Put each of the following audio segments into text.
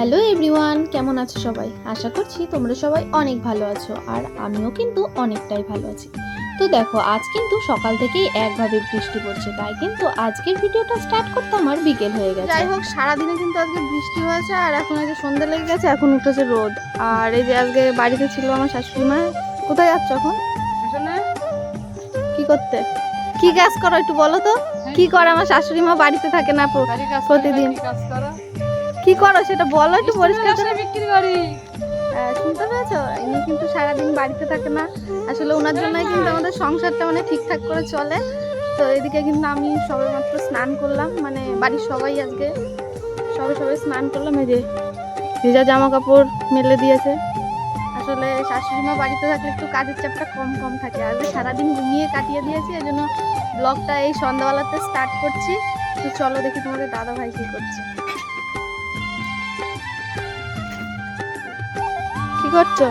Hello everyone, কেমন আছো সবাই? আশা করছি তোমরা সবাই অনেক ভালো আছো, আর আমিও কিন্তু অনেকটাই ভালো আছি। তো দেখো, আজ কিন্তু সকাল থেকেই একভাবে বৃষ্টি পড়ছে, তাই কিন্তু আজকের ভিডিওটা স্টার্ট করতে আমার বিকেল হয়ে গেছে। যাই হোক, সারাদিনে কিন্তু আজকে বৃষ্টি হয়েছে, আর এখন আজকে সন্ধ্যা লেগে গেছে, এখন উঠেছে রোদ। আর এই যে আজকে বাড়িতে ছিল আমার শাশুড়ি মা। কোথায় যাচ্ছ এখন? কি করতে? কি কাজ করো একটু বলো তো। কি করে আমার শাশুড়ি মা? বাড়িতে থাকে না প্রতিদিন। কি করো সেটা বলো একটু পরিষ্কার করে। বিক্রি করি। শুনতে পেয়েছো? ইনি কিন্তু সারাদিন বাড়িতে থাকে না। আসলে ওনার জন্যই কিন্তু আমাদের সংসারটা মানে ঠিকঠাক করে চলে। তো এদিকে কিন্তু আমি সবেমাত্র স্নান করলাম, মানে বাড়ির সবাই আজকে সবাই স্নান করলাম। এই যে ভেজা জামা কাপড় মেলে দিয়েছে। আসলে শাশুড়ি মা বাড়িতে থাকলে একটু কাজের চাপটা কম থাকে। আজকে সারাদিন ঘুমিয়ে কাটিয়ে দিয়েছি, এই জন্য ব্লগটা এই সন্ধ্যাবেলাতে স্টার্ট করছি। তো চলো দেখি তোমাদের দাদা ভাই কি করছে। কি করছো?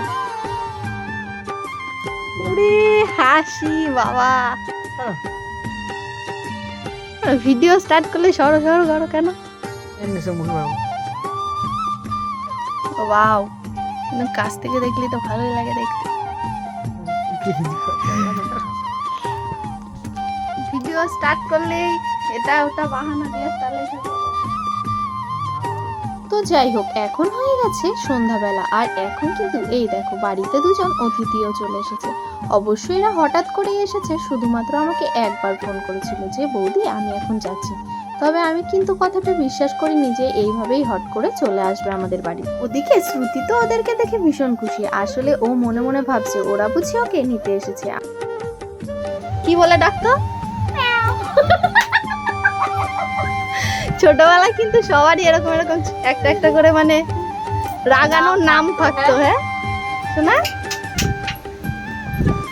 ওরে হাসি বাবা, ভিডিও স্টার্ট করলে সরো করো কেন? ওয়াও, কাছ থেকে দেখলে তো ভালোই লাগে দেখতে। ভিডিও স্টার্ট করলেই এটা ওটা বাহানা দিয়ে তাহলে। তো যাই হোক, এখন হয়ে গেছে সন্ধ্যাবেলা, আর এখন কিন্তু এই দেখো বাড়িতে দুজন অতিথিও চলে এসেছে। অবশ্যই এরা হঠাৎ করে এসেছে, শুধুমাত্র আমাকে একবার ফোন করেছিল যে বৌদি আমি এখন যাচ্ছি। তবে আমি কিন্তু কথাটা বিশ্বাস করিনি যে এইভাবেই হট করে চলে আসবে আমাদের বাড়ি। ওদিকে শ্রুতি তো ওদেরকে দেখে ভীষণ খুশি। আসলে ও মনে মনে ভাবছে ওরা বুঝি ওকে নিতে এসেছে। কি বলে ডাকতো? ছোটবেলায় কিন্তু সবারই এরকম একটা করে মানে রাগানোর নাম থাকতো। হ্যাঁ শোনা?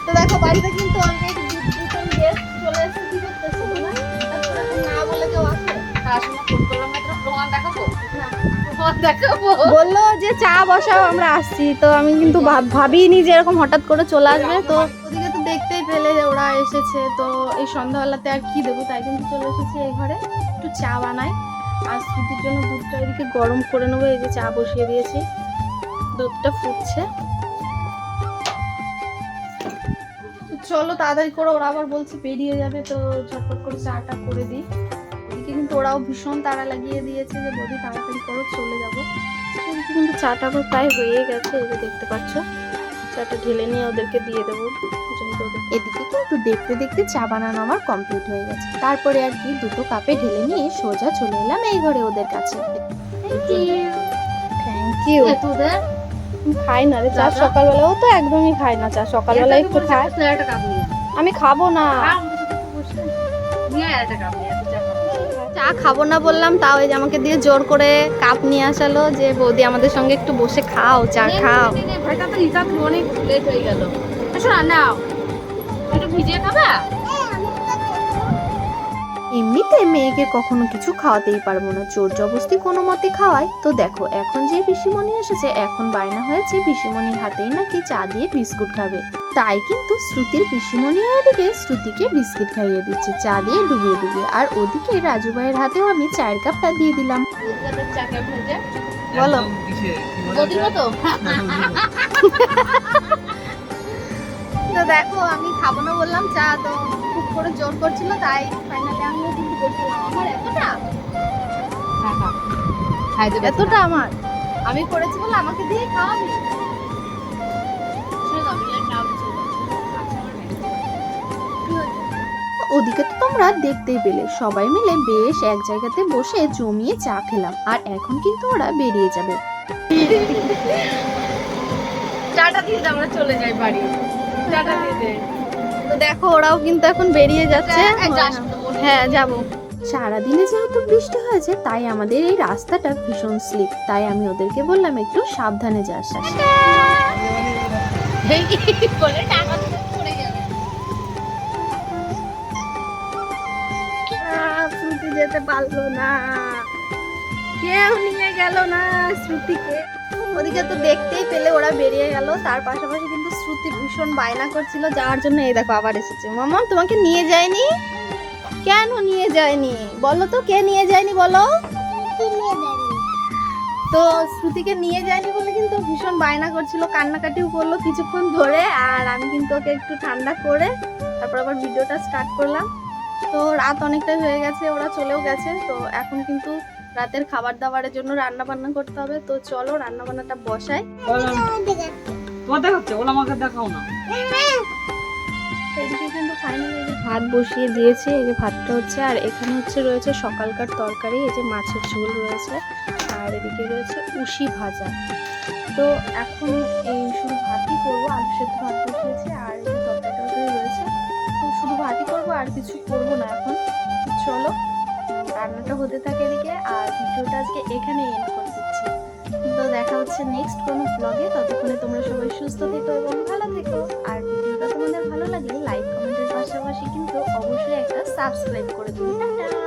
তো দেখো বাড়িতে কিন্তু অলরেডি দুজন গেস্ট চলে এসেছে। কি করতেছে তোমরা? না বলে কেউ আসে? বললো যে চা বসাও, আমরা আসছি। তো আমি কিন্তু ভাবিনি যে এরকম হঠাৎ করে চলে আসবে। তো ওদিকে তো দেখতেই পেলে যে ওরা এসেছে। তো এই সন্ধ্যাবেলাতে আর কি দেবো, তাই কিন্তু চলে এসেছি এই ঘরে একটু চা বানাই। আর স্মৃতির জন্য দুধটা এদিকে গরম করে নেবো। এই যে চা বসিয়ে দিয়েছি, দুধটা ফুটছে। চলো তাড়াতাড়ি করে, ওরা আবার বলছে বেরিয়ে যাবে, তো ঝটপট করে চাটা করে দিই। এদিকে কিন্তু ওরাও ভীষণ তাড়া লাগিয়ে দিয়েছে যে বৌদি তাড়াতাড়ি করো চলে যাবো। এদিকে কিন্তু চাটা আবার প্রায় হয়ে গেছে, এই যে দেখতে পাচ্ছ। চাটা ঢেলে নিয়ে ওদেরকে দিয়ে দেবো। এদিকে কিন্তু দেখতে দেখতে চা বানানো আমার কমপ্লিট হয়ে গেছে। তারপরে আর কি দুটো কাপে ঢেলে নিয়ে সোজা চলে এলাম এই ঘরে ওদের কাছে। Thank you. খাই না রে চা সকালবেলাও, তো একদমই খাই না চা সকালবেলা। একটু খাই, আমি খাবো না চা, খাবো না বললাম, তাও এই যে আমাকে দিয়ে জোর করে কাপ নিয়ে আসালো যে বৌদি আমাদের সঙ্গে একটু বসে খাও, চা খাও। অনেক লেট হয়ে গেল। নাও একটু ভিজিয়ে খাবা। এমনিতে মেয়েকে কখনো কিছু খাওয়াতেই পারবো না, জোর জবরদস্তি কোনো মতে খাওয়াই। তো দেখো এখন যে পিসিমণি এসেছে, এখন বায়না হয়েছে পিসিমণির হাতেই নাকি চা দিয়ে বিস্কুট খাবে। তাই কিন্তু শ্রুতির পিসিমণি ওদিকে শ্রুতিকে বিস্কুট খাইয়ে দিচ্ছে চা দিয়ে ডুবিয়ে। আর ওদিকে রাজু ভাইয়ের হাতেও আমি চায়ের কাপটা দিয়ে দিলাম। বলো তো দেখো আমি খাবো না বললাম চা, তো খুব করে জোর করছিল, তাই ফাইনালি আমিও কিন্তু বসলাম। আমার এতটা আমার আমি করেছি বলে আমাকে দিয়ে খাওয়াবি। ওদিকে তো তোমরা দেখতেই পেলে, সবাই মিলে বেশ এক জায়গাতে বসে জমিয়ে চা খেলাম। আর এখন কিন্তু ওরা বেরিয়ে যাবে। চাটা দিয়ে আমরা চলে যাই বাড়ি। চাটা দিয়ে তো দেখো ওরাও কিন্তু এখন বেরিয়ে যাচ্ছে। হ্যাঁ যাবো। সারাদিনে যেহেতু বৃষ্টি হয়েছে, তাই আমাদের এই রাস্তাটা ভীষণ স্লিপ। তাই আমি ওদেরকে বললাম একটু সাবধানে যাস। শ্রুতি যেতে পারলো না, কেউ নিয়ে গেল না শ্রুতিকে। ওদিকে তো দেখতেই পেলে ওরা বেরিয়ে গেল। তার পাশাপাশি কিন্তু শ্রুতি ভীষণ বায়না করছিল যাওয়ার জন্য। এই দেখো আবার এসেছে। মামা তোমাকে নিয়ে যায়নি কেন? নিয়ে যায়নি বলো তো, কে নিয়ে যায়নি বলো? তো শ্রুতিকে নিয়ে যায়নি বলে কিন্তু ও ভীষণ বায়না করছিল, কান্নাকাটিও করলো কিছুক্ষণ ধরে। আর আমি কিন্তু ওকে একটু ঠান্ডা করে তারপর আবার ভিডিওটা স্টার্ট করলাম। তো রাত অনেকটাই হয়ে গেছে, ওরা চলেও গেছে। তো এখন কিন্তু রাতের খাবার দাবারের জন্য রান্না বান্না করতে হবে। তো চলো রান্না বান্নাটা বসাই। তোমার হচ্ছে ওলা আমাকে দেখাও না। এদিকে কিন্তু ফাইনালি ভাত বসিয়ে দিয়েছে, এই যে ভাতটা হচ্ছে। আর এখানে হচ্ছে রয়েছে সকালকার তরকারি, এই যে মাছের ঝোল রয়েছে। আর এদিকে রয়েছে উশি ভাজা। তো এখন এই শুধু ভাতই করবো, আলু সেদ্ধ ভাত বসিয়েছে। আর এই যে তরকারি রয়েছে, তো শুধু ভাতই করবো, আর কিছু করবো না এখন। তো চলো রান্নাটা হতে থাকে এদিকে। আর ভিডিওটা আজকে এখানে এন্ড করে দিচ্ছি। তো দেখা হচ্ছে নেক্সট কোনো ব্লগে। ততক্ষণে তোমরা সবাই সুস্থ থেকো এবং ভালো থেকো। আর ভিডিওটা তোমাদের ভালো লাগলে লাইক কমেন্টের পাশাপাশি কিন্তু অবশ্যই একটা সাবস্ক্রাইব করে দিও। টাটা।